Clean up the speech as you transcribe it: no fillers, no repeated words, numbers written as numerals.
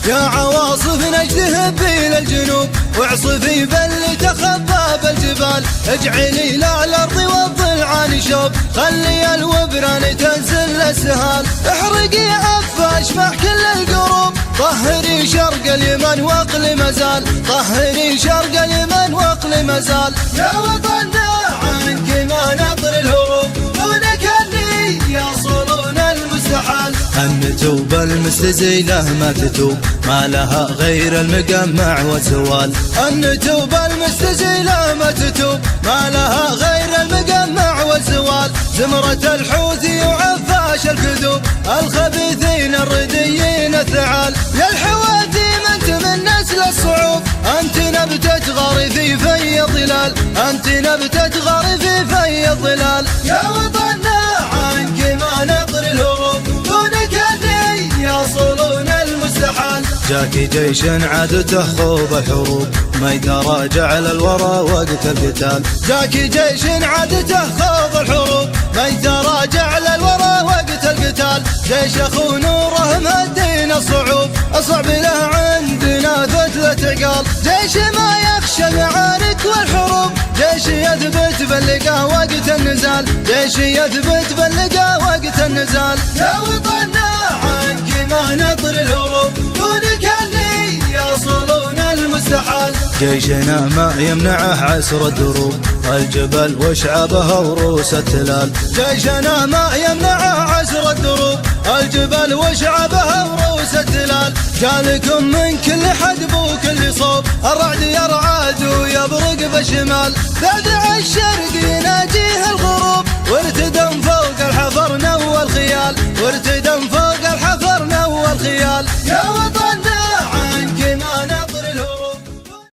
يا عواصف نجده إلى الجنوب واعصفي بل تخبى بالجبال، اجعلي لا الأرض والضلعان شوب، خلي الوبران تنزل السهال، احرقي عفاش مع كل القروب، طهري شرق اليمن واقل مزال، طهري شرق اليمن واقل مزال. يا وطننا عنك ما نطر الهروب، دونك اللي يصلون المستحال. أن توب المستزيلة ما تتوب، ما لها غير المقمع والزوال. أن توب المستزيلة ما تتوب، ما لها غير المقمع والزوال. زمرة الحوثي وعفاش الكذوب، الخبيثين الرديين الثعال. يا الحواثيم أنت من نسل الصعوب، أنت نبتة غار في في الظلال، أنت نبتة غار في في الظلال. يا وطننا عنك ما نطر الهروب، دونك اللي يصلون المستحال. جاك جيش عادته خوض الحروب، ما يتراجع للورى وقت القتال. جاك جيش عادته خوض الحروب، ما يتراجع للورى وقت القتال. جيش اخو نوره مهدين الصعوب، اصعب له عندنا فتلة عقال. جيش ما يخشى المعارك والحروب، جيش يثبت باللقاء وقت النزال، جيش يثبت باللقاء وقت النزال. يا وطننا عنك ما نطر الهروب، دونك اللي يصلون المستحال. جيشنا ما يمنعه عسر الدروب، الجبل وشعبها وروس التلال. جيشنا ما يمنعه عسر الدروب، الجبل وشعبها وروس التلال. جالكم من كل حدب وكل صوب، الرعد يرعد ويبرق بالشمال. ذعذع الشرق يناجيه الغروب، وارتدم فوق الحفر نوى الخيال، وارتدم فوق